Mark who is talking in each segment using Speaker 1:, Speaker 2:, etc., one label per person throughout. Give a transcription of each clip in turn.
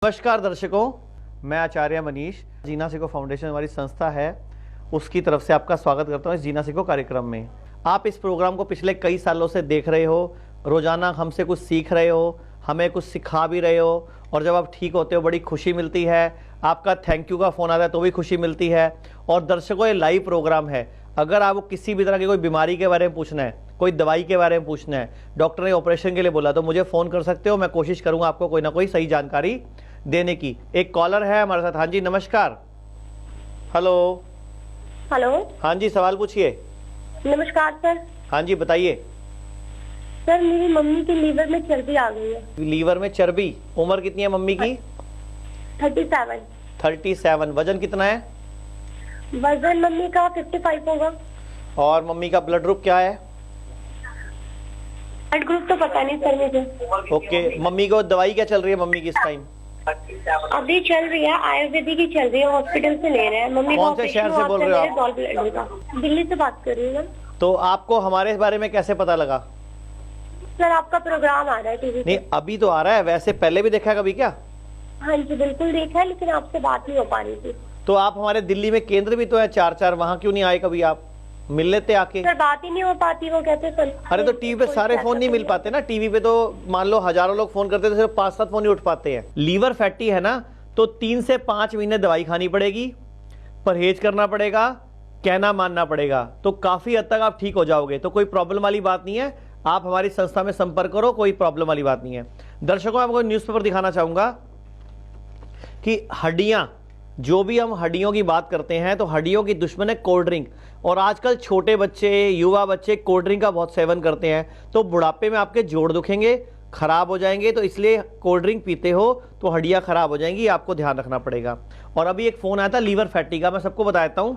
Speaker 1: नमस्कार दर्शकों, मैं आचार्य मनीष, जीना सीखो फाउंडेशन हमारी संस्था है, उसकी तरफ से आपका स्वागत करता हूँ इस जीना सीखो कार्यक्रम में। आप इस प्रोग्राम को पिछले कई सालों से देख रहे हो, रोजाना हमसे कुछ सीख रहे हो, हमें कुछ सिखा भी रहे हो, और जब आप ठीक होते हो बड़ी खुशी मिलती है। आपका थैंक यू का फ़ोन आता है तो भी खुशी मिलती है। और दर्शकों, ये लाइव प्रोग्राम है। अगर आपको किसी भी तरह की कोई बीमारी के बारे में पूछना है, कोई दवाई के बारे में पूछना है, डॉक्टर ने ऑपरेशन के लिए बोला, तो मुझे फ़ोन कर सकते हो। मैं कोशिश करूँगा आपको कोई ना कोई सही जानकारी देने की। एक कॉलर है हमारे साथ। हाँ जी, नमस्कार। हेलो।
Speaker 2: हेलो।
Speaker 1: हाँ जी, सवाल पूछिए।
Speaker 2: नमस्कार सर।
Speaker 1: हाँ जी, बताइए।
Speaker 2: सर, मेरी मम्मी के लीवर में चर्बी आ गई है।
Speaker 1: लीवर में चर्बी। उम्र कितनी है मम्मी की?
Speaker 2: 37।
Speaker 1: 37। वजन कितना है?
Speaker 2: वजन मम्मी का 55 होगा।
Speaker 1: और मम्मी का ब्लड ग्रुप क्या है?
Speaker 2: ब्लड ग्रुप तो पता नहीं सर मुझे।
Speaker 1: ओके, मम्मी को दवाई क्या चल रही है मम्मी की इस टाइम?
Speaker 2: अभी चल रही है, आयुर्वेदिक ही चल रही है, हॉस्पिटल से ले रहे हैं। मम्मी
Speaker 1: कौन से शहर से बोल रहे हो आप?
Speaker 2: दिल्ली से बात कर रही हूँ।
Speaker 1: तो आपको हमारे बारे में कैसे पता लगा?
Speaker 2: सर, आपका प्रोग्राम आ रहा है टीवी पे।
Speaker 1: नहीं, अभी तो आ रहा है, वैसे पहले भी देखा है कभी क्या?
Speaker 2: हाँ जी, बिल्कुल देखा है, लेकिन आपसे बात नहीं हो पा रही थी।
Speaker 1: तो आप हमारे दिल्ली में केंद्र भी तो है 4 वहां क्यों नहीं आए कभी? आप मिल लेते आके।
Speaker 2: सर, बात ही नहीं हो पाती, वो कहते सर।
Speaker 1: अरे तो टीवी पे सारे फोन नहीं मिल पाते ना। टीवी पे तो मान लो हजारों लोग फोन करते, तो सिर्फ 5-7 फोन ही उठ पाते हैं। लीवर फैटी है ना, तो 3 से 5 महीने दवाई खानी पड़ेगी, परहेज करना पड़ेगा, कहना मानना पड़ेगा, तो काफी हद तक आप ठीक हो जाओगे। तो कोई प्रॉब्लम वाली बात नहीं है, आप हमारी संस्था में संपर्क करो, कोई प्रॉब्लम वाली बात नहीं है। दर्शकों, मैं आपको न्यूज़पेपर दिखाना चाहूंगा कि हड्डियां, जो भी हम हड्डियों की बात करते हैं तो हड्डियों की दुश्मन है कोल्ड ड्रिंक। और आजकल छोटे बच्चे, युवा बच्चे कोल्ड ड्रिंक का बहुत सेवन करते हैं, तो बुढ़ापे में आपके जोड़ दुखेंगे, खराब हो जाएंगे। तो इसलिए कोल्ड ड्रिंक पीते हो तो हड्डियां खराब हो जाएंगी, आपको ध्यान रखना पड़ेगा। और अभी एक फोन आया था लीवर फैटी का, मैं सबको बता देता हूं।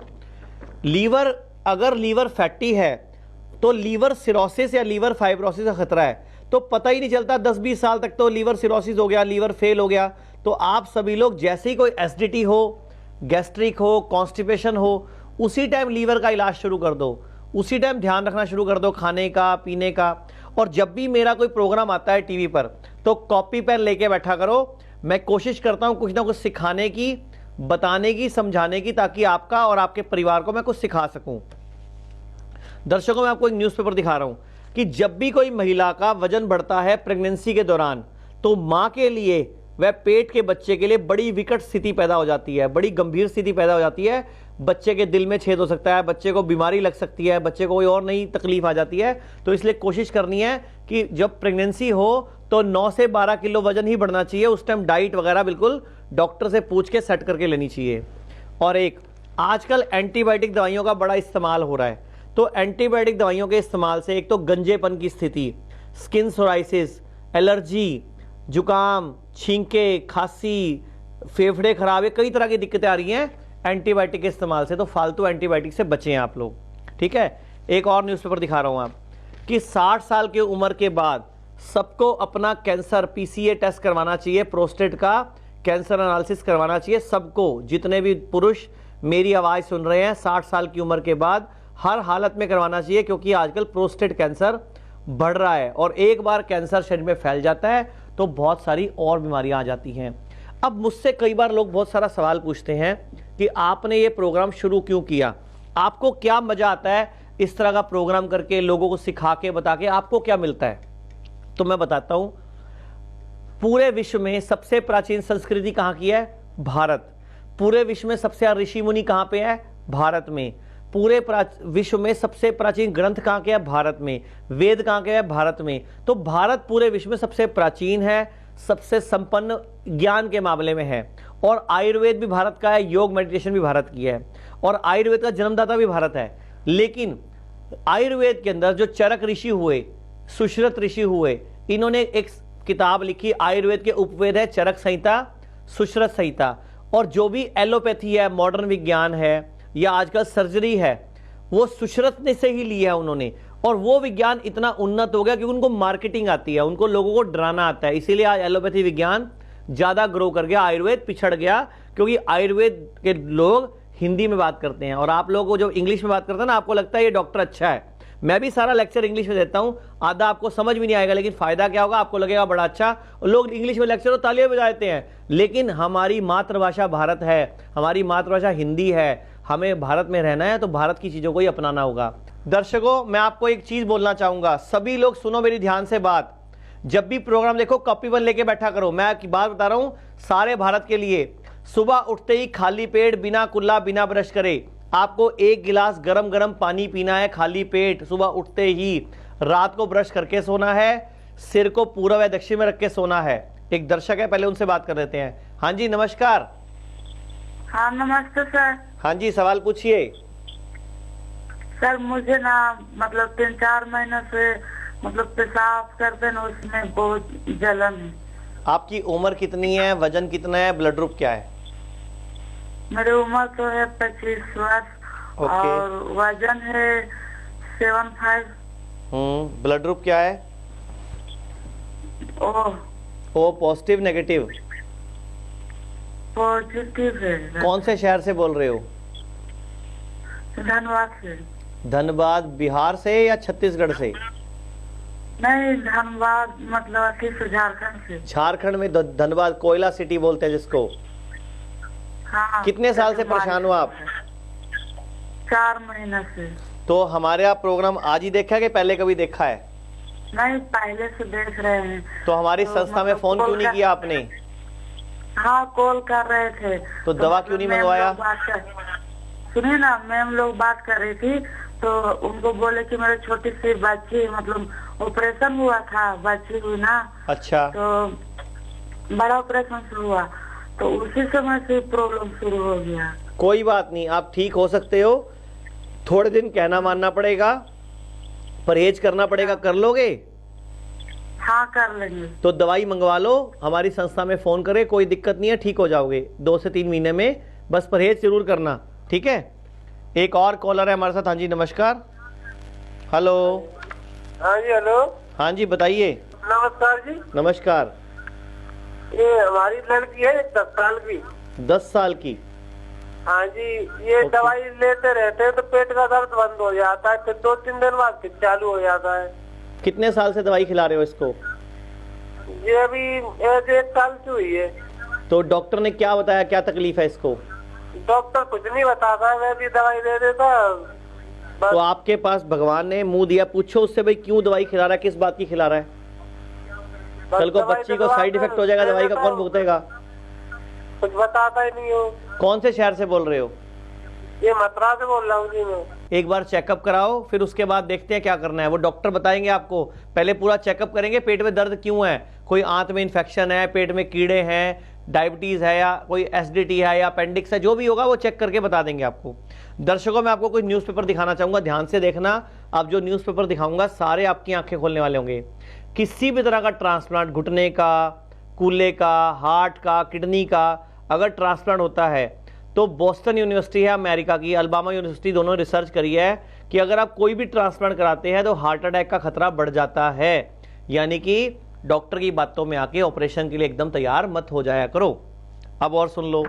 Speaker 1: लीवर, अगर लीवर फैटी है तो लीवर सिरोसिस या लीवर फाइब्रोसिस का खतरा है, तो पता ही नहीं चलता। 10-20 साल तक तो लीवर सिरोसिस हो गया, लीवर फेल हो गया। तो आप सभी लोग जैसे ही कोई एसिडिटी हो, गैस्ट्रिक हो, कॉन्स्टिपेशन हो, उसी टाइम लीवर का इलाज शुरू कर दो, उसी टाइम ध्यान रखना शुरू कर दो खाने का, पीने का। और जब भी मेरा कोई प्रोग्राम आता है टीवी पर, तो कॉपी पेन लेके बैठा करो। मैं कोशिश करता हूं कुछ ना कुछ सिखाने की, बताने की, समझाने की, ताकि आपका और आपके परिवार को मैं कुछ सिखा सकूं। दर्शकों, मैं आपको एक न्यूज़पेपर दिखा रहा हूं कि जब भी कोई महिला का वजन बढ़ता है प्रेगनेंसी के दौरान, तो मां के लिए, वह पेट के बच्चे के लिए बड़ी विकट स्थिति पैदा हो जाती है, बड़ी गंभीर स्थिति पैदा हो जाती है। बच्चे के दिल में छेद हो सकता है, बच्चे को बीमारी लग सकती है, बच्चे को कोई और नई तकलीफ आ जाती है। तो इसलिए कोशिश करनी है कि जब प्रेगनेंसी हो तो 9 से 12 किलो वजन ही बढ़ना चाहिए। उस टाइम डाइट वगैरह बिल्कुल डॉक्टर से पूछ के सेट करके लेनी चाहिए। और एक, आजकल एंटीबायोटिक दवाइयों का बड़ा इस्तेमाल हो रहा है, तो एंटीबायोटिक दवाइयों के इस्तेमाल से एक तो गंजेपन की स्थिति, स्किन सोराइसिस, एलर्जी, जुकाम, छींके, खांसी, फेफड़े खराब, है कई तरह की दिक्कतें आ रही हैं एंटीबायोटिक के इस्तेमाल से। तो फालतू एंटीबायोटिक से बचें आप लोग, ठीक है। एक और न्यूज़पेपर दिखा रहा हूं आप कि 60 साल की उम्र के बाद सबको अपना कैंसर पीसीए टेस्ट करवाना चाहिए, प्रोस्टेट का कैंसर एनालिसिस करवाना चाहिए सबको। जितने भी पुरुष मेरी आवाज़ सुन रहे हैं, 60 साल की उम्र के बाद हर हालत में करवाना चाहिए, क्योंकि आजकल प्रोस्टेट कैंसर बढ़ रहा है। और एक बार कैंसर शरीर में फैल जाता है तो बहुत सारी और बीमारियां आ जाती हैं। अब मुझसे कई बार लोग बहुत सारा सवाल पूछते हैं कि आपने ये प्रोग्राम शुरू क्यों किया, आपको क्या मजा आता है इस तरह का प्रोग्राम करके, लोगों को सिखा के, बता के आपको क्या मिलता है? तो मैं बताता हूं। पूरे विश्व में सबसे प्राचीन संस्कृति कहां की है? भारत। पूरे विश्व में सबसे ज्यादा ऋषि मुनि कहां पे है? भारत में। पूरे विश्व में सबसे प्राचीन ग्रंथ कहां के है? भारत में। वेद कहां के है? भारत में। तो भारत पूरे विश्व में सबसे प्राचीन है, सबसे संपन्न ज्ञान के मामले में है। और आयुर्वेद भी भारत का है, योग मेडिटेशन भी भारत की है, और आयुर्वेद का जन्मदाता भी भारत है। लेकिन आयुर्वेद के अंदर जो चरक ऋषि हुए, सुश्रुत ऋषि हुए, इन्होंने एक किताब लिखी, आयुर्वेद के उपवेद है चरक संहिता, सुश्रुत संहिता। और जो भी एलोपैथी है, मॉडर्न विज्ञान है, या आजकल सर्जरी है, वो सुश्रुत ने से ही लिया है उन्होंने। और वो विज्ञान इतना उन्नत हो गया कि उनको मार्केटिंग आती है, उनको लोगों को डराना आता है। इसीलिए आज एलोपैथी विज्ञान ज्यादा ग्रो कर गया, आयुर्वेद पिछड़ गया, क्योंकि आयुर्वेद के लोग हिंदी में बात करते हैं। और आप लोगों को जब इंग्लिश में बात करते हैं ना, आपको लगता है ये डॉक्टर अच्छा है। मैं भी सारा लेक्चर इंग्लिश में देता हूं, आधा आपको समझ भी नहीं आएगा, लेकिन फायदा क्या होगा, आपको लगेगा बड़ा अच्छा। लोग इंग्लिश में लेक्चर और तालियां बजा देते हैं, लेकिन हमारी मातृभाषा भारत है, हमारी मातृभाषा हिंदी है, हमें भारत में रहना है तो भारत की चीजों को ही अपनाना होगा। दर्शकों, मैं आपको एक चीज बोलना चाहूंगा, सभी लोग सुनो मेरी ध्यान से बात। जब भी प्रोग्राम देखो कॉपी वन लेके बैठा करो। मैं एक बात बता रहा हूं सारे भारत के लिए, सुबह उठते ही खाली पेट, बिना कुल्ला, बिना ब्रश करे आपको 1 गिलास गरम गरम पानी पीना है, खाली पेट सुबह उठते ही। रात को ब्रश करके सोना है, सिर को पूर्व या दक्षिण में रख के सोना है। एक दर्शक है, पहले उनसे बात कर लेते हैं। हाँ जी, नमस्कार।
Speaker 3: हाँ नमस्ते सर।
Speaker 1: हाँ जी, सवाल पूछिए।
Speaker 3: सर मुझे ना मतलब 3-4 महीने से मतलब पेशाब करते ना, उसमें बहुत जलन है।
Speaker 1: आपकी उम्र कितनी है, वजन कितना है, ब्लड ग्रुप क्या है?
Speaker 3: मेरी उम्र तो है 25 वर्ष और वजन है 75।
Speaker 1: ब्लड ग्रुप क्या है? O positive negative?
Speaker 3: पॉजिटिव है।
Speaker 1: कौन से शहर से बोल रहे हो?
Speaker 3: धनबाद से।
Speaker 1: धनबाद बिहार से या छत्तीसगढ़ से?
Speaker 3: नहीं, धनबाद मतलब अति से झारखंड से।
Speaker 1: झारखंड में धनबाद, कोयला सिटी बोलते हैं जिसको।
Speaker 3: हाँ।
Speaker 1: कितने साल से परेशान हो आप?
Speaker 3: 4 महीने से।
Speaker 1: तो हमारे आप प्रोग्राम आज ही देखा कि पहले कभी देखा है?
Speaker 3: नहीं, पहले से देख रहे हैं।
Speaker 1: तो हमारी संस्था में फोन क्यों नहीं किया आपने?
Speaker 3: हाँ, कॉल कर रहे थे।
Speaker 1: तो दवा क्यों नहीं मंगवाया?
Speaker 3: सुनिए ना, मैम लोग बात कर रही थी तो उनको बोले कि मेरे छोटी सी बच्ची मतलब ऑपरेशन हुआ था, बच्ची हुई ना।
Speaker 1: अच्छा।
Speaker 3: तो बड़ा ऑपरेशन से हुआ तो उसी समय से प्रॉब्लम शुरू हो गया।
Speaker 1: कोई बात नहीं, आप ठीक हो सकते हो। थोड़े दिन कहना मानना पड़ेगा, परहेज करना पड़ेगा। कर लोगे?
Speaker 3: हाँ कर लेंगे।
Speaker 1: तो दवाई मंगवा लो, हमारी संस्था में फोन करें, कोई दिक्कत नहीं है, ठीक हो जाओगे 2 से 3 महीने में। बस परहेज जरूर करना, ठीक है। एक और कॉलर है हमारे साथ। हाँ जी, नमस्कार। हेलो।
Speaker 4: हाँ जी, हेलो।
Speaker 1: हाँ जी, बताइए।
Speaker 4: नमस्कार जी।
Speaker 1: नमस्कार।
Speaker 4: ये हमारी लड़की है 10 साल की।
Speaker 1: 10 साल की?
Speaker 4: हाँ जी, ये दवाई लेते रहते हैं तो पेट का दर्द बंद हो जाता है, फिर 2-3 दिन बाद फिर चालू हो जाता है।
Speaker 1: कितने साल से दवाई खिला रहे हो इसको?
Speaker 4: ये अभी 1 साल से हुई है।
Speaker 1: तो डॉक्टर ने क्या बताया, क्या तकलीफ है इसको?
Speaker 4: डॉक्टर कुछ नहीं बताता, वैसी दवाई दे देता बस।
Speaker 1: तो आपके पास भगवान ने मुंह दिया, पूछो उससे भाई क्यों दवाई खिला रहा है, किस बात की खिला रहा है? कल को बच्ची को साइड इफेक्ट हो जाएगा, दवाई का कौन भुगतेगा?
Speaker 4: कुछ बताता ही नहीं हो।
Speaker 1: कौन से शहर से बोल रहे हो?
Speaker 4: ये मथुरा से बोल रहा हूँ जी मैं।
Speaker 1: एक बार चेकअप कराओ, फिर उसके बाद देखते हैं क्या करना है, वो डॉक्टर बताएंगे आपको। पहले पूरा चेकअप करेंगे, पेट में दर्द क्यों है, कोई आंत में इन्फेक्शन है, पेट में कीड़े हैं, डायबिटीज है या कोई एसिडिटी है या अपेंडिक्स है, जो भी होगा वो चेक करके बता देंगे आपको। दर्शकों, मैं आपको कोई न्यूज़पेपर दिखाना चाहूंगा, ध्यान से देखना। अब जो न्यूज़पेपर दिखाऊंगा सारे आपकी आंखें खोलने वाले होंगे। किसी भी तरह का ट्रांसप्लांट, घुटने का, कूल्हे का, हार्ट का, किडनी का, अगर ट्रांसप्लांट होता है तो बोस्टन यूनिवर्सिटी है अमेरिका की, अल्बामा यूनिवर्सिटी, दोनों रिसर्च करी है कि अगर आप कोई भी ट्रांसप्लांट कराते हैं तो हार्ट अटैक का खतरा बढ़ जाता है। यानी कि डॉक्टर की बातों में आके ऑपरेशन के लिए एकदम तैयार मत हो जाया करो। अब और सुन लो,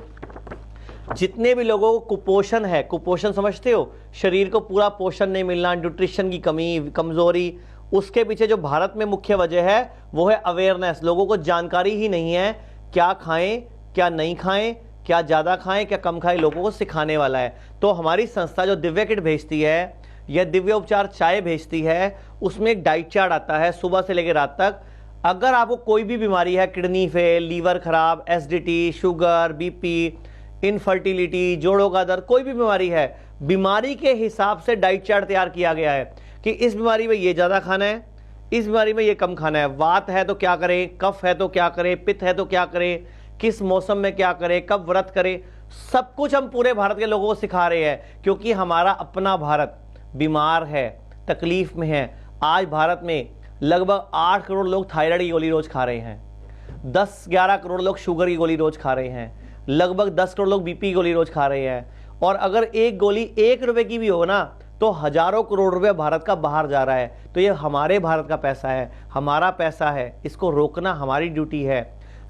Speaker 1: जितने भी लोगों को कुपोषण है, कुपोषण समझते हो, शरीर को पूरा पोषण नहीं मिलना, न्यूट्रिशन की कमी, कमजोरी, उसके पीछे जो भारत में मुख्य वजह है वो है अवेयरनेस। लोगों को जानकारी ही नहीं है, क्या खाएं क्या नहीं खाएं, क्या ज्यादा खाएं क्या कम खाएं, लोगों को सिखाने वाला है। तो हमारी संस्था जो दिव्य किट भेजती है या दिव्य उपचार चाय भेजती है, उसमें एक डाइट चार्ट आता है सुबह से लेकर रात तक। अगर आपको कोई भी बीमारी है, किडनी फेल, लीवर खराब, एसिडिटी, शुगर, बीपी, इनफर्टिलिटी, जोड़ों का दर्द, कोई भी बीमारी है, बीमारी के हिसाब से डाइट चार्ट तैयार किया गया है कि इस बीमारी में ये ज्यादा खाना है, इस बीमारी में ये कम खाना है। वात है तो क्या करें, कफ है तो क्या करें, पित्त है तो क्या करें, किस मौसम में क्या करें, कब व्रत करें, सब कुछ हम पूरे भारत के लोगों को सिखा रहे हैं। क्योंकि हमारा अपना भारत बीमार है, तकलीफ में है। आज भारत में लगभग 8 करोड़ लोग थायराइड की गोली रोज खा रहे हैं, 10-11 करोड़ लोग शुगर की गोली रोज खा रहे हैं, लगभग 10 करोड़ लोग बीपी की गोली रोज खा रहे हैं। और अगर एक गोली 1 रुपए की भी हो ना तो हजारों करोड़ रुपए भारत का बाहर जा रहा है। तो ये हमारे भारत का पैसा है, हमारा पैसा है, इसको रोकना हमारी ड्यूटी है।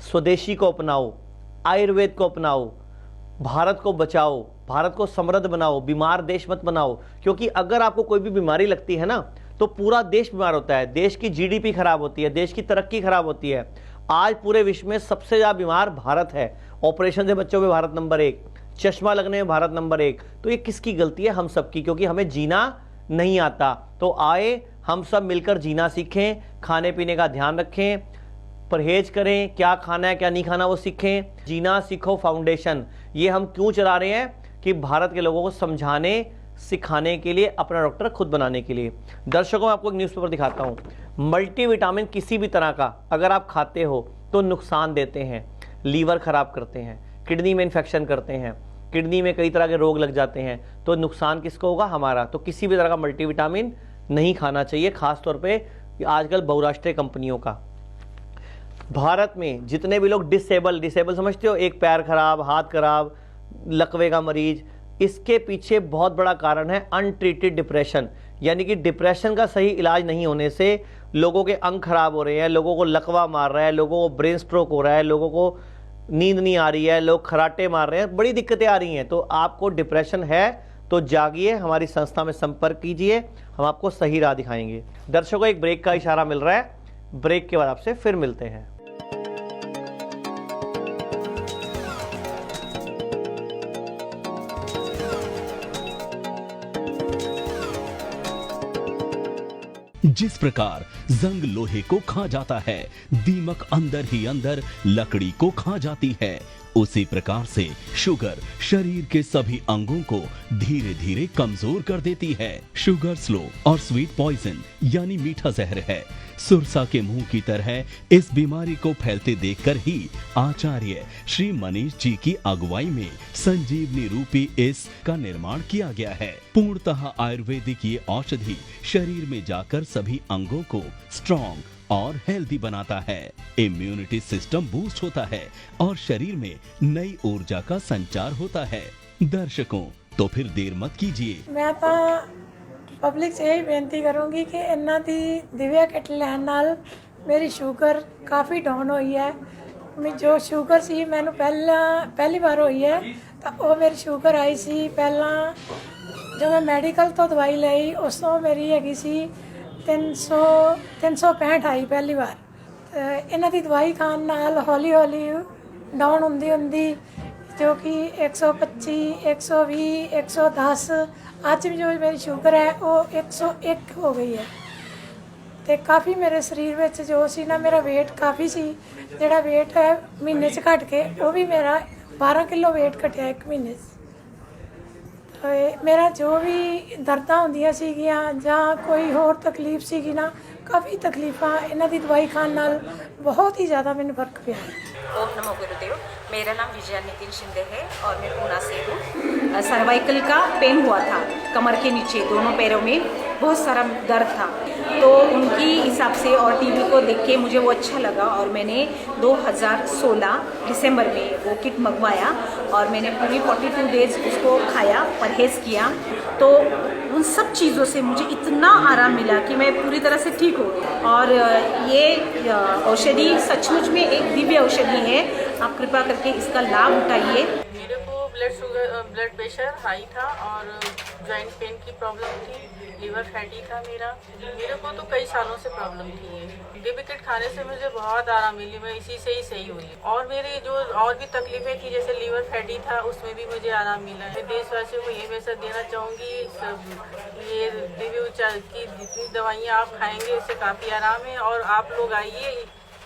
Speaker 1: स्वदेशी को अपनाओ, आयुर्वेद को अपनाओ, भारत को बचाओ, भारत को समृद्ध बनाओ, बीमार देश मत बनाओ। क्योंकि अगर आपको कोई भी बीमारी लगती है ना तो पूरा देश बीमार होता है, देश की जीडीपी खराब होती है, देश की तरक्की खराब होती है। आज पूरे विश्व में सबसे ज़्यादा बीमार भारत है। ऑपरेशन से बच्चों में भारत नंबर 1, चश्मा लगने में भारत नंबर 1। तो ये किसकी गलती है? हम सबकी, क्योंकि हमें जीना नहीं आता। तो आए हम सब मिलकर जीना सीखें, खाने पीने का ध्यान रखें, परहेज करें, क्या खाना है क्या नहीं खाना वो सीखें। जीना सीखो फाउंडेशन ये हम क्यों चला रहे हैं कि भारत के लोगों को समझाने सिखाने के लिए, अपना डॉक्टर खुद बनाने के लिए। दर्शकों मैं आपको एक न्यूज़पेपर दिखाता हूँ। मल्टीविटामिन किसी भी तरह का अगर आप खाते हो तो नुकसान देते हैं, लीवर खराब करते हैं, किडनी में इन्फेक्शन करते हैं, किडनी में कई तरह के रोग लग जाते हैं। तो नुकसान किसको होगा? हमारा। तो किसी भी तरह का मल्टीविटामिन नहीं खाना चाहिए, खासतौर पे आजकल बहुराष्ट्रीय कंपनियों का। भारत में जितने भी लोग डिसेबल समझते हो, एक पैर खराब, हाथ खराब, लकवे का मरीज, इसके पीछे बहुत बड़ा कारण है अनट्रीटेड डिप्रेशन। यानी कि डिप्रेशन का सही इलाज नहीं होने से लोगों के अंग खराब हो रहे हैं, लोगों को लकवा मार रहा है, लोगों को ब्रेन स्ट्रोक हो रहा है, लोगों को नींद नहीं आ रही है, लोग खराटे मार रहे हैं, बड़ी दिक्कतें आ रही हैं। तो आपको डिप्रेशन है तो जागिए, हमारी संस्था में संपर्क कीजिए, हम आपको सही राह दिखाएंगे। दर्शकों एक ब्रेक का इशारा मिल रहा है, ब्रेक के बाद आपसे फिर मिलते हैं।
Speaker 5: जिस प्रकार जंग लोहे को खा जाता है, दीमक अंदर ही अंदर लकड़ी को खा जाती है, उसी प्रकार से शुगर शरीर के सभी अंगों को धीरे धीरे कमजोर कर देती है। शुगर स्लो और स्वीट पॉइजन यानी मीठा जहर है। सुरसा के मुंह की तरह इस बीमारी को फैलते देखकर ही आचार्य श्री मनीष जी की अगुवाई में संजीवनी रूपी इस का निर्माण किया गया है। पूर्णतः आयुर्वेदिक ये औषधि शरीर में जाकर सभी अंगों को स्ट्रॉन्ग और हेल्दी बनाता है। इम्यूनिटी सिस्टम बूस्ट होता है और शरीर में नई ऊर्जा का संचार होता है। दर्शकों तो फिर देर मत कीजिए।
Speaker 6: मैं तो पब्लिक से यही बेनती करूँगी कि इन्ना दी दिव्या किट लैन नाल मेरी शुगर काफ़ी डाउन हुई है। मैं जो शुगर सी मैंने पहली बार हुई है तो वो मेरी शुगर आई सी पहला जो मैं मैडिकल तो दवाई ली उस तो मेरी हैगी सी 365 आई पहली बार। इन्हां दी दवाई खाण नाल हौली हौली डाउन हुंदी जो कि 125, 120, 110 आज भी जो मेरी शुगर है वो 101 हो गई है। तो काफ़ी मेरे शरीर में जो सी ना मेरा वेट काफ़ी सी, जिहड़ा वेट है महीने च घट के वो भी मेरा 12 किलो वेट घटिया एक महीने। तो मेरा जो भी दर्दां होंदियां सीगियां जां कोई होर तकलीफ सीगी ना, काफ़ी तकलीफां इन्हां दी दवाई खाण नाल बहुत ही ज़्यादा मैनूं फर्क पिया है।
Speaker 7: ओम नमो गुरुदेव। मेरा नाम विजया नितिन शिंदे है और मैं पूना से हूँ। सर्वाइकल का पेन हुआ था, कमर के नीचे दोनों पैरों में बहुत सारा दर्द था। तो उनकी हिसाब से और टीवी को देख के मुझे वो अच्छा लगा और मैंने 2016 दिसंबर में वो किट मंगवाया और मैंने पूरी 42 डेज उसको खाया, परहेज़ किया। तो उन सब चीज़ों से मुझे इतना आराम मिला कि मैं पूरी तरह से ठीक हो गई। और ये औषधि सचमुच में एक दिव्य औषधि है। आप कृपा करके इसका लाभ उठाइए।
Speaker 8: मेरे को ब्लड प्रेशर हाई था और जॉइंट पेन की प्रॉब्लम थी, लीवर फैटी था मेरे को तो कई सालों से प्रॉब्लम थी। ये किट खाने से मुझे बहुत आराम मिली, मैं इसी से ही सही हुई। और मेरी जो और भी तकलीफें थी जैसे लीवर फैटी था उसमें भी मुझे आराम मिला है। देशवासियों को ये मैसेज देना चाहूँगी, ये दिव्य उपचार की जितनी दवाइयाँ आप खाएंगे इससे काफ़ी आराम है और आप लोग आइए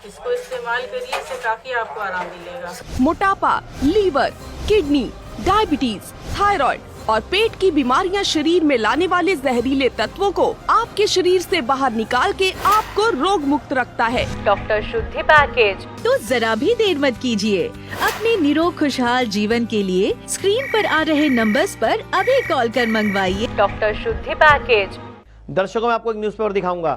Speaker 8: इसको इस्तेमाल करिए, इससे काफ़ी आपको आराम मिलेगा।
Speaker 9: मोटापा, लीवर, किडनी, डायबिटीज, थायराइड और पेट की बीमारियां शरीर में लाने वाले जहरीले तत्वों को आपके शरीर से बाहर निकाल के आपको रोग मुक्त रखता है
Speaker 10: डॉक्टर शुद्धि पैकेज। तो जरा भी देर मत कीजिए, अपने निरोग खुशहाल जीवन के लिए स्क्रीन पर आ रहे नंबर्स पर अभी कॉल कर मंगवाइए डॉक्टर शुद्धि पैकेज।
Speaker 1: दर्शकों मैं आपको एक न्यूज़पेपर दिखाऊंगा।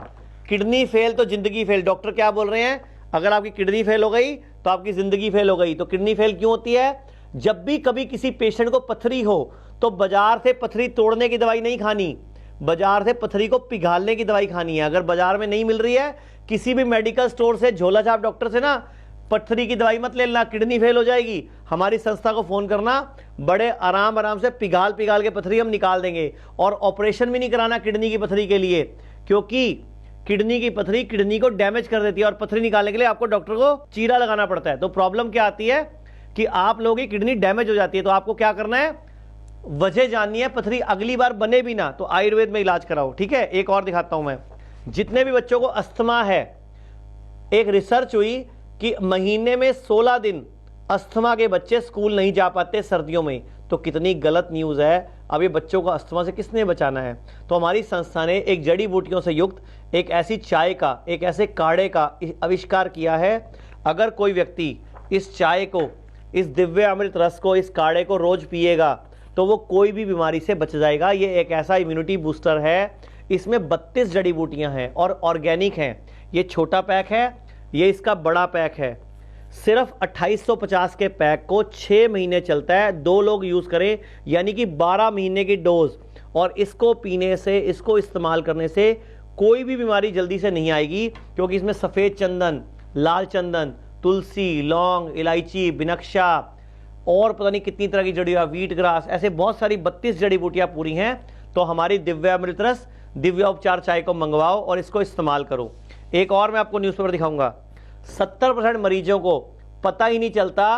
Speaker 1: किडनी फेल तो जिंदगी फेल। डॉक्टर क्या बोल रहे हैं? अगर आपकी किडनी फेल हो गई तो आपकी जिंदगी फेल हो गई। तो किडनी फेल क्यों होती है? जब भी कभी किसी पेशेंट को पथरी हो तो बाजार से पथरी तोड़ने की दवाई नहीं खानी, बाजार से पथरी को पिघालने की दवाई खानी है। अगर बाजार में नहीं मिल रही है, किसी भी मेडिकल स्टोर से झोला छाप डॉक्टर से ना पत्थरी की दवाई मत लेना, किडनी फेल हो जाएगी, हमारी संस्था को फोन करना, बड़े आराम से पिघाल के पत्थरी हम निकाल देंगे। और ऑपरेशन भी नहीं कराना किडनी की पत्थरी के लिए, क्योंकि किडनी की पत्थरी किडनी को डैमेज कर देती है और पत्थरी निकालने के लिए आपको डॉक्टर को चीरा लगाना पड़ता है। तो प्रॉब्लम क्या आती है कि आप लोगों की किडनी डैमेज हो जाती है। तो आपको क्या करना है, वजह जाननी है, पत्थरी अगली बार बने भी ना तो आयुर्वेद में इलाज कराओ, ठीक है। एक और दिखाता हूं मैं, जितने भी बच्चों को अस्थमा है, एक रिसर्च हुई कि महीने में 16 दिन अस्थमा के बच्चे स्कूल नहीं जा पाते सर्दियों में। तो कितनी गलत न्यूज़ है। अब ये बच्चों को अस्थमा से किसने बचाना है। तो हमारी संस्था ने एक जड़ी बूटियों से युक्त एक ऐसी चाय का, एक ऐसे काढ़े का आविष्कार किया है। अगर कोई व्यक्ति इस चाय को, इस दिव्य अमृत रस को, इस काढ़े को रोज पिएगा तो वो कोई भी बीमारी से बच जाएगा। ये एक ऐसा इम्यूनिटी बूस्टर है। इसमें 32 जड़ी बूटियां हैं और ऑर्गेनिक हैं। ये छोटा पैक है, ये इसका बड़ा पैक है। सिर्फ 2850 के पैक को 6 महीने चलता है, 2 लोग यूज़ करें, यानी कि 12 महीने की डोज। और इसको पीने से, इसको इस्तेमाल करने से कोई भी बीमारी जल्दी से नहीं आएगी, क्योंकि इसमें सफ़ेद चंदन, लाल चंदन, तुलसी, लौंग, इलायची, बिनक्शा और पता नहीं कितनी तरह की जड़ियाँ, वीट ग्रास, ऐसे बहुत सारी 32 जड़ी बूटियाँ पूरी हैं। तो हमारी दिव्य अमृत रस, दिव्य उपचार चाय को मंगवाओ और इसको इस्तेमाल करो। एक और मैं आपको न्यूज़पेपर दिखाऊंगा। 70% मरीजों को पता ही नहीं चलता,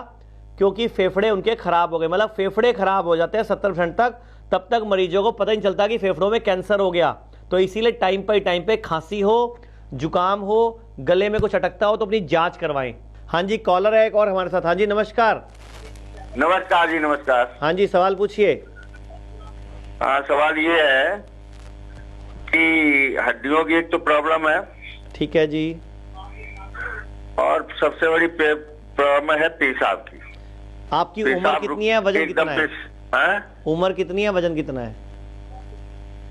Speaker 1: क्योंकि फेफड़े उनके खराब हो गए, मतलब फेफड़े खराब हो जाते हैं 70% तक। तब तक मरीजों को पता ही नहीं चलता कि फेफड़ों में कैंसर हो गया। तो इसीलिए टाइम पे खांसी हो, जुकाम हो, गले में कुछ अटकता हो तो अपनी जांच करवाएं। हाँ जी, कॉलर है एक और हमारे साथ। हाँ जी, नमस्कार।
Speaker 11: नमस्कार जी, नमस्कार।
Speaker 1: हाँ जी, सवाल पूछिए।
Speaker 11: हाँ, सवाल ये है कि हड्डियों की एक तो प्रॉब्लम है,
Speaker 1: ठीक है जी,
Speaker 11: और सबसे बड़ी प्रॉब्लम है पेशाब की।
Speaker 1: आपकी उम्र कितनी है, वजन कितना है? उम्र कितनी है, वजन कितना है?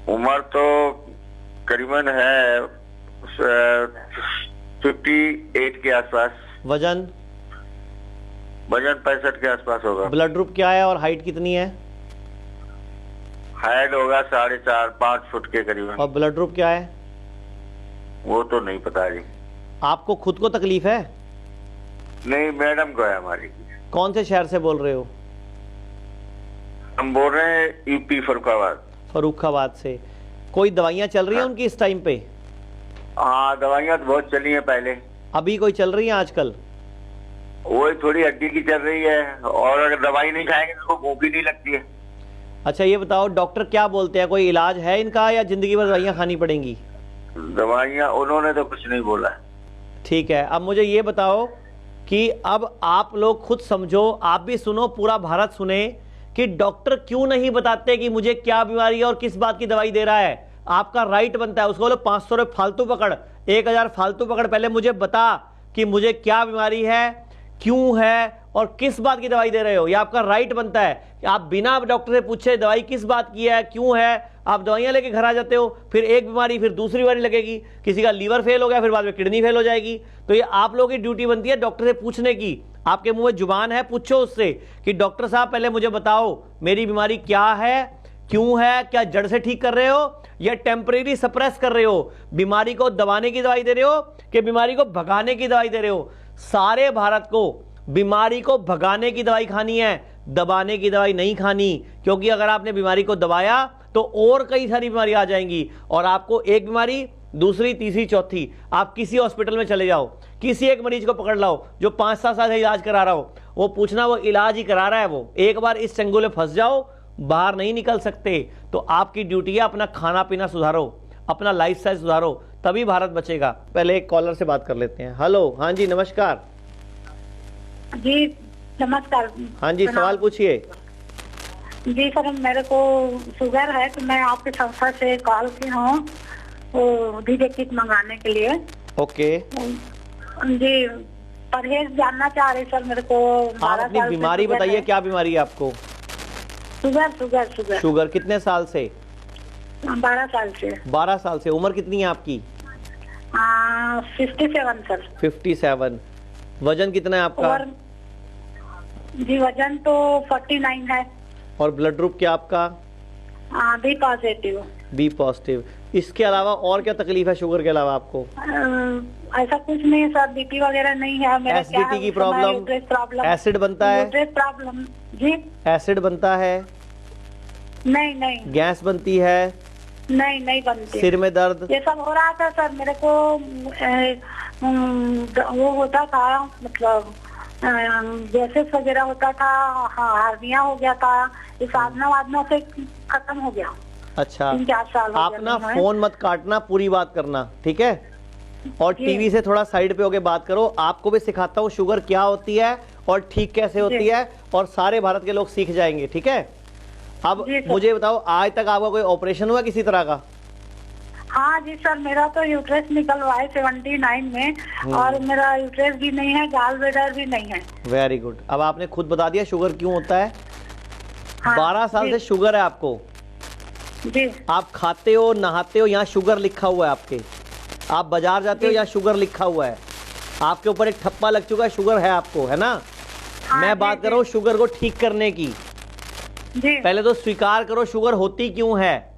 Speaker 11: उम्र तो करीबन है 58 के आसपास।
Speaker 1: वजन
Speaker 11: 65 के आसपास होगा।
Speaker 1: ब्लड ग्रुप क्या है और हाइट कितनी है?
Speaker 11: हाइट होगा 4.5-5 फुट के करीबन।
Speaker 1: और ब्लड ग्रुप क्या है?
Speaker 11: वो तो नहीं पता जी।
Speaker 1: आपको खुद को तकलीफ है?
Speaker 11: नहीं, मैडम को है हमारी।
Speaker 1: कौन से शहर से बोल रहे हो?
Speaker 11: हम बोल रहे हैं यूपी फर्रुखाबाद।
Speaker 1: फर्रुखाबाद से। कोई दवाइयाँ चल रही हैं उनकी इस टाइम पे?
Speaker 11: हाँ, दवाइयाँ तो बहुत चली हैं पहले।
Speaker 1: अभी कोई चल रही है आजकल?
Speaker 11: वो थोड़ी हड्डी की चल रही है, और अगर दवाई नहीं खाएंगे तो भूख भी नहीं लगती है।
Speaker 1: अच्छा, ये बताओ डॉक्टर क्या बोलते हैं, कोई इलाज है इनका या जिंदगी भर दवाइयाँ खानी पड़ेंगी?
Speaker 11: दवाइयाँ उन्होंने तो कुछ नहीं बोला।
Speaker 1: ठीक है, अब मुझे ये बताओ कि अब आप लोग खुद समझो, आप भी सुनो, पूरा भारत सुने कि डॉक्टर क्यों नहीं बताते कि मुझे क्या बीमारी है और किस बात की दवाई दे रहा है। आपका राइट बनता है। उसको बोलो 500 रुपये फालतू पकड़, 1000 फालतू पकड़, पहले मुझे बता कि मुझे क्या बीमारी है, क्यों है और किस बात की दवाई दे रहे हो। ये आपका राइट बनता है। आप बिना डॉक्टर से पूछे दवाई किस बात की है, क्यों है, आप दवाइयाँ लेके घर आ जाते हो। फिर एक बीमारी, फिर दूसरी बीमारी लगेगी, किसी का लीवर फेल हो गया, फिर बाद में किडनी फेल हो जाएगी। तो ये आप लोगों की ड्यूटी बनती है डॉक्टर से पूछने की। आपके मुंह में जुबान है, पूछो उससे कि डॉक्टर साहब पहले मुझे बताओ मेरी बीमारी क्या है, क्यों है, क्या जड़ से ठीक कर रहे हो या टेम्परेरी सप्रेस कर रहे हो, बीमारी को दबाने की दवाई दे रहे हो कि बीमारी को भगाने की दवाई दे रहे हो। सारे भारत को बीमारी को भगाने की दवाई खानी है, दबाने की दवाई नहीं खानी, क्योंकि अगर आपने बीमारी को दबाया तो और कई सारी बीमारी आ जाएंगी और आपको एक बीमारी, दूसरी, तीसरी, चौथी। आप किसी हॉस्पिटल में चले जाओ, किसी एक मरीज को पकड़ लाओ जो 5-7 साल से इलाज करा रहा हो, वो पूछना वो इलाज ही करा रहा है। वो एक बार इस चंगुल में फंस जाओ, बाहर नहीं निकल सकते। तो आपकी ड्यूटी है अपना खाना पीना सुधारो, अपना लाइफस्टाइल सुधारो, तभी भारत बचेगा। पहले एक कॉलर से बात कर लेते हैं। हेलो, हाँ जी, नमस्कार।
Speaker 3: जी नमस्कार।
Speaker 1: हाँ जी, सवाल पूछिए।
Speaker 3: जी सर, मेरे को शुगर है तो मैं आपकी संस्था से कॉल की हूँ डीजे किट मंगाने के लिए।
Speaker 1: ओके
Speaker 3: जी, परहेज जानना चाह रही सर मेरे को।
Speaker 1: आप अपनी बीमारी बताइए, क्या बीमारी है आपको?
Speaker 3: शुगर।
Speaker 1: शुगर कितने साल से?
Speaker 3: 12 साल से।
Speaker 1: 12 साल से। उम्र कितनी है आपकी?
Speaker 3: 57 सर।
Speaker 1: 57। वजन कितना है आपका?
Speaker 3: और जी वजन तो 49 है।
Speaker 1: और ब्लड ग्रुप क्या आपका?
Speaker 3: B positive.
Speaker 1: B positive. इसके अलावा और क्या तकलीफ है शुगर के अलावा आपको?
Speaker 3: ऐसा कुछ नहीं है सर, बीपी वगैरह नहीं है मेरा।
Speaker 1: एसिडिटी की प्रॉब्लम, एसिड बनता है?
Speaker 3: प्रॉब्लम जी।
Speaker 1: एसिड बनता है?
Speaker 3: नहीं नहीं।
Speaker 1: गैस बनती है?
Speaker 3: नहीं नहीं बनती।
Speaker 1: सिर में दर्द?
Speaker 3: ये सब हो रहा था सर मेरे को। वो होता था मतलब गैसेस वगैरह होता था, हार्निया हो गया था, ये साधना वादना से खत्म हो गया।
Speaker 1: अच्छा,
Speaker 3: 3-4 साल हो
Speaker 1: आप
Speaker 3: गया
Speaker 1: ना
Speaker 3: मुझे।
Speaker 1: फोन मत काटना, पूरी बात करना, ठीक है? और टीवी से थोड़ा साइड पे होके बात करो। आपको भी सिखाता हूँ शुगर क्या होती है और ठीक कैसे होती है, और सारे भारत के लोग सीख जाएंगे, ठीक है? अब मुझे बताओ, आज तक आपका कोई ऑपरेशन हुआ किसी तरह का?
Speaker 3: हाँ जी सर, मेरा तो यूट्रस निकलवा है 79 में, और मेरा यूट्रस भी नहीं है, गाल ब्लैडर भी नहीं है।
Speaker 1: Very good. अब आपने खुद बता दिया शुगर क्यों होता है।
Speaker 3: हाँ,
Speaker 1: 12 साल से शुगर है आपको
Speaker 3: जी।
Speaker 1: आप खाते हो, नहाते हो, यहाँ शुगर लिखा हुआ है आपके। आप बाजार जाते हो, यहाँ शुगर लिखा हुआ है। आपके ऊपर एक ठप्पा लग चुका है, शुगर है आपको, है ना?
Speaker 3: हाँ,
Speaker 1: मैं बात कर रहा हूँ शुगर को ठीक करने की।
Speaker 3: जी।
Speaker 1: पहले तो स्वीकार करो शुगर होती क्यों है।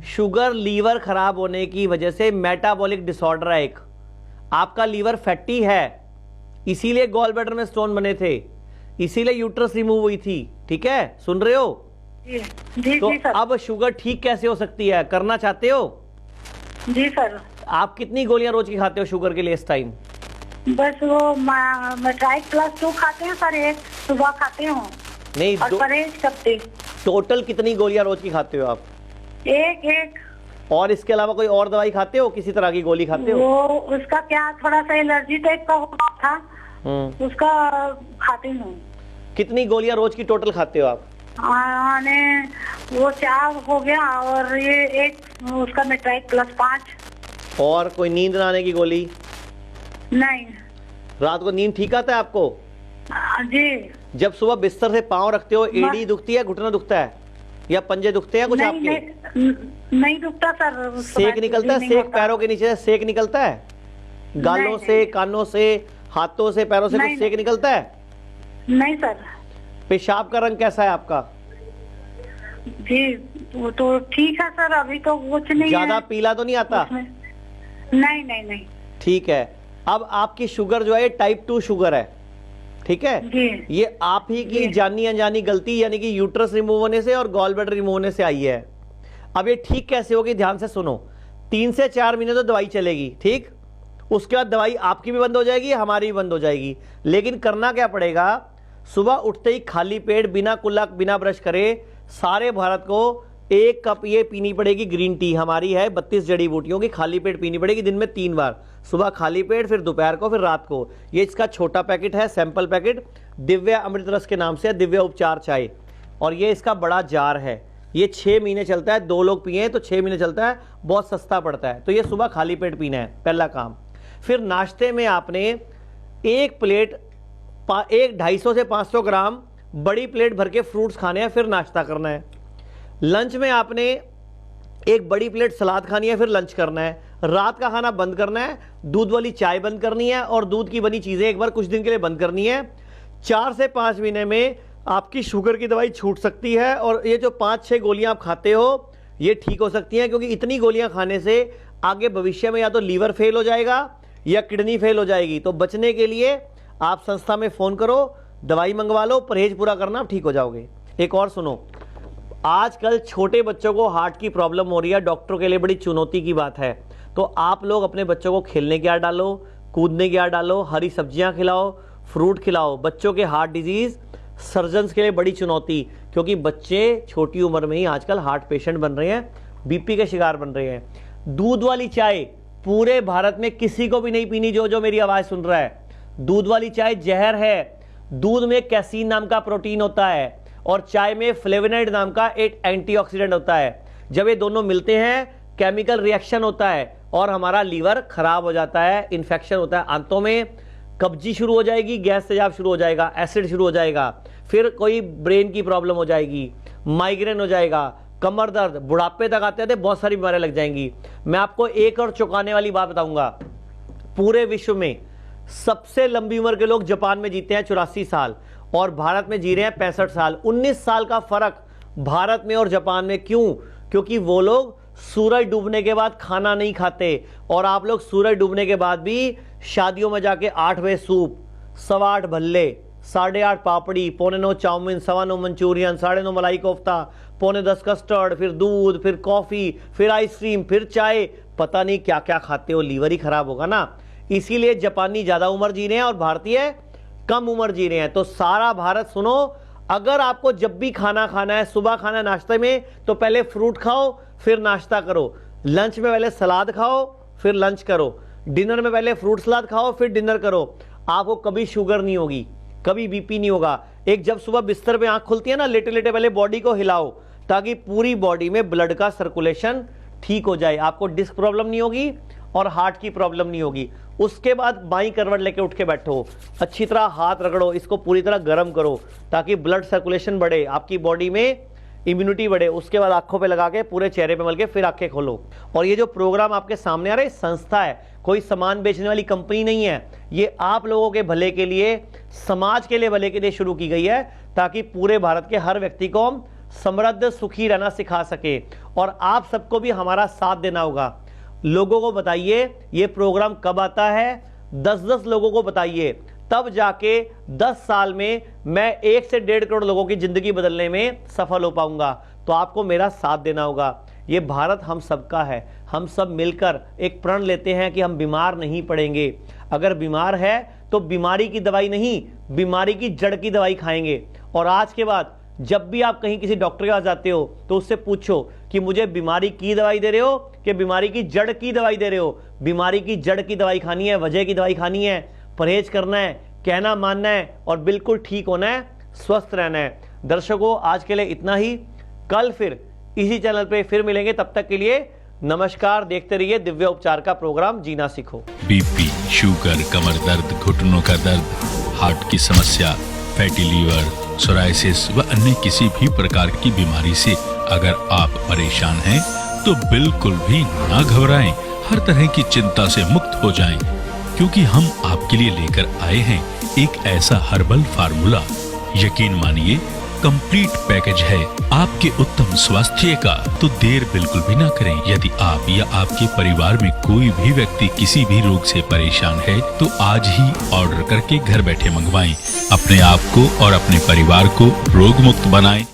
Speaker 1: शुगर लीवर खराब होने की वजह से मेटाबॉलिक डिसऑर्डर है एक। आपका लीवर फैटी है, इसीलिए गॉल ब्लैडर में स्टोन बने थे, इसीलिए यूट्रस रिमूव हुई थी, ठीक है? सुन रहे हो?
Speaker 3: जी जी
Speaker 1: तो
Speaker 3: जी सर।
Speaker 1: अब शुगर ठीक कैसे हो सकती है, करना चाहते हो?
Speaker 3: जी सर।
Speaker 1: आप कितनी गोलियां रोज की खाते हो शुगर के लिए इस टाइम?
Speaker 3: बस वो मेट्राइक+2 खाते हैं सर, एक सुबह खाते हो
Speaker 1: नहीं,
Speaker 3: और परहेज करते।
Speaker 1: टोटल कितनी गोलियां रोज की खाते हो आप?
Speaker 3: एक।
Speaker 1: और इसके अलावा कोई और दवाई खाते हो, किसी तरह की गोली खाते हो?
Speaker 3: वो उसका क्या थोड़ा सा एलर्जी टाइप का हुआ था, उसका खाती हूँ।
Speaker 1: कितनी गोलियां रोज की टोटल खाते हो आप?
Speaker 3: वो 4 हो गया, और ये एक उसका मेट्राइक+5।
Speaker 1: और कोई नींद ना आने की गोली?
Speaker 3: नहीं।
Speaker 1: रात को नींद ठीक आता है आपको?
Speaker 3: जी।
Speaker 1: जब सुबह बिस्तर से पाँव रखते हो, एड़ी दुखती है, घुटना दुखता है, या पंजे दुखते हैं कुछ
Speaker 3: नहीं,
Speaker 1: आपके?
Speaker 3: नहीं दुखता सर।
Speaker 1: सेक निकलता है? सेक पैरों के नीचे से सेक निकलता है? गालों से, कानों से, हाथों से, पैरों से कुछ सेक निकलता है?
Speaker 3: नहीं सर।
Speaker 1: पेशाब का रंग कैसा है आपका?
Speaker 3: जी वो तो ठीक है सर, अभी तो कुछ नहीं है।
Speaker 1: ज्यादा पीला तो नहीं आता?
Speaker 3: नहीं नहीं नहीं।
Speaker 1: ठीक है। अब आपकी शुगर जो है टाइप 2 शुगर है, ठीक है? ये आप ही की जानी अनजानी गलती, यानी कि यूट्रस रिमूव होने से और गॉल ब्लैडर रिमूव होने से आई है। अब ये ठीक कैसे होगी, ध्यान से सुनो। 3 से 4 महीने तो दवाई चलेगी, ठीक? उसके बाद दवाई आपकी भी बंद हो जाएगी, हमारी भी बंद हो जाएगी। लेकिन करना क्या पड़ेगा, सुबह उठते ही खाली पेट, बिना कुल्ला, बिना ब्रश करे, सारे भारत को 1 कप ये पीनी पड़ेगी। ग्रीन टी हमारी है 32 जड़ी बूटियों की, खाली पेट पीनी पड़ेगी दिन में 3 बार। सुबह खाली पेट, फिर दोपहर को, फिर रात को। ये इसका छोटा पैकेट है, सैंपल पैकेट, दिव्या अमृत रस के नाम से, दिव्या उपचार चाय। और ये इसका बड़ा जार है, ये 6 महीने चलता है। 2 लोग पिए तो 6 महीने चलता है, बहुत सस्ता पड़ता है। तो ये सुबह खाली पेट पीना है, पहला काम। फिर नाश्ते में आपने एक प्लेट 250 से 500 ग्राम बड़ी प्लेट भर के फ्रूट्स खाने हैं, फिर नाश्ता करना है। लंच में आपने एक बड़ी प्लेट सलाद खानी है, फिर लंच करना है। रात का खाना बंद करना है, दूध वाली चाय बंद करनी है, और दूध की बनी चीजें एक बार कुछ दिन के लिए बंद करनी है। 4 से 5 महीने में आपकी शुगर की दवाई छूट सकती है, और ये जो 5-6 गोलियां आप खाते हो ये ठीक हो सकती हैं, क्योंकि इतनी गोलियां खाने से आगे भविष्य में या तो लीवर फेल हो जाएगा या किडनी फेल हो जाएगी। तो बचने के लिए आप संस्था में फोन करो, दवाई मंगवा लो, परहेज पूरा करना, आप ठीक हो जाओगे। एक और सुनो, आजकल छोटे बच्चों को हार्ट की प्रॉब्लम हो रही है, डॉक्टरों के लिए बड़ी चुनौती की बात है। तो आप लोग अपने बच्चों को खेलने की आदत डालो, कूदने की आदत डालो, हरी सब्जियां खिलाओ, फ्रूट खिलाओ। बच्चों के हार्ट डिजीज सर्जन्स के लिए बड़ी चुनौती, क्योंकि बच्चे छोटी उम्र में ही आजकल हार्ट पेशेंट बन रहे हैं, बीपी के शिकार बन रहे हैं। दूध वाली चाय पूरे भारत में किसी को भी नहीं पीनी, जो मेरी आवाज सुन रहा है। दूध वाली चाय जहर है। दूध में कैसीन नाम का प्रोटीन होता है, और चाय में फ्लेवोनॉइड नाम का एक एंटीऑक्सीडेंट होता है। जब ये दोनों मिलते हैं, केमिकल रिएक्शन होता है, और हमारा लीवर खराब हो जाता है, इन्फेक्शन होता है आंतों में, कब्जी शुरू हो जाएगी, गैस तेजाब शुरू हो जाएगा, एसिड शुरू हो जाएगा, फिर कोई ब्रेन की प्रॉब्लम हो जाएगी, माइग्रेन हो जाएगा, कमर दर्द, बुढ़ापे तक आते आते बहुत सारी बीमारियां लग जाएंगी। मैं आपको एक और चौंकाने वाली बात बताऊंगा, पूरे विश्व में सबसे लंबी उम्र के लोग जापान में जीते हैं 84 साल, और भारत में जी रहे हैं 65 साल। 19 साल का फर्क भारत में और जापान में। क्यों? क्योंकि वो लोग सूरज डूबने के बाद खाना नहीं खाते, और आप लोग सूरज डूबने के बाद भी शादियों में जाके 8 बजे सूप, 8:15 भल्ले, 8:30 पापड़ी, 9:45 चाउमीन, 9:15 मंचूरियन, 9:30 मलाई कोफ्ता, 9:45 कस्टर्ड, फिर दूध, फिर कॉफी, फिर आइसक्रीम, फिर चाय, पता नहीं क्या क्या खाते हो, लीवर ही खराब होगा ना। इसीलिए जापानी ज्यादा उम्र जी रहे हैं और भारतीय कम उम्र जी रहे हैं। तो सारा भारत सुनो, अगर आपको जब भी खाना खाना है, सुबह खाना है नाश्ते में, तो पहले फ्रूट खाओ फिर नाश्ता करो, लंच में पहले सलाद खाओ फिर लंच करो, डिनर में पहले फ्रूट सलाद खाओ फिर डिनर करो। आपको कभी शुगर नहीं होगी, कभी बीपी नहीं होगा। एक जब सुबह बिस्तर पे आंख खुलती है ना, लेटे लेटे पहले बॉडी को हिलाओ ताकि पूरी बॉडी में ब्लड का सर्कुलेशन ठीक हो जाए। आपको डिस्क प्रॉब्लम नहीं होगी और हार्ट की प्रॉब्लम नहीं होगी। उसके बाद बाईं करवट लेके उठ के बैठो, अच्छी तरह हाथ रगड़ो, इसको पूरी तरह गर्म करो ताकि ब्लड सर्कुलेशन बढ़े, आपकी बॉडी में इम्यूनिटी बढ़े। उसके बाद आंखों पे लगा के पूरे चेहरे पे मल के फिर आंखें खोलो। और ये जो प्रोग्राम आपके सामने आ रहा है, संस्था है, कोई सामान बेचने वाली कंपनी नहीं है। ये आप लोगों के भले के लिए, समाज के लिए भले के लिए शुरू की गई है, ताकि पूरे भारत के हर व्यक्ति को हम समृद्ध सुखी रहना सिखा सके। और आप सबको भी हमारा साथ देना होगा। लोगों को बताइए ये प्रोग्राम कब आता है, 10-10 लोगों को बताइए, तब जाके 10 साल में मैं 1 से 1.5 करोड़ लोगों की जिंदगी बदलने में सफल हो पाऊंगा। तो आपको मेरा साथ देना होगा। ये भारत हम सबका है, हम सब मिलकर एक प्रण लेते हैं कि हम बीमार नहीं पड़ेंगे। अगर बीमार है तो बीमारी की दवाई नहीं, बीमारी की जड़ की दवाई खाएंगे। और आज के बाद जब भी आप कहीं किसी डॉक्टर के पास जाते हो तो उससे पूछो कि मुझे बीमारी की दवाई दे रहे हो कि बीमारी की जड़ की दवाई दे रहे हो। बीमारी की जड़ की दवाई खानी है, वजह की दवाई खानी है, परहेज करना है, कहना मानना है और बिल्कुल ठीक होना है, स्वस्थ रहना है। दर्शकों, आज के लिए इतना ही। कल फिर इसी चैनल पे फिर मिलेंगे। तब तक के लिए नमस्कार। देखते रहिए दिव्य उपचार का प्रोग्राम जीना सीखो।
Speaker 12: बीपी, शुगर, कमर दर्द, घुटनों का दर्द, हार्ट की समस्या, फैटी लीवर, सोराइसिस व अन्य किसी भी प्रकार की बीमारी से अगर आप परेशान हैं तो बिल्कुल भी ना घबराएं। हर तरह की चिंता से मुक्त हो जाएं, क्योंकि हम आपके लिए लेकर आए हैं एक ऐसा हर्बल फार्मूला। यकीन मानिए, कंप्लीट पैकेज है आपके उत्तम स्वास्थ्य का। तो देर बिल्कुल भी ना करें। यदि आप या आपके परिवार में कोई भी व्यक्ति किसी भी रोग से परेशान है तो आज ही ऑर्डर करके घर बैठे मंगवाएं। अपने आप को और अपने परिवार को रोग मुक्त बनाएं।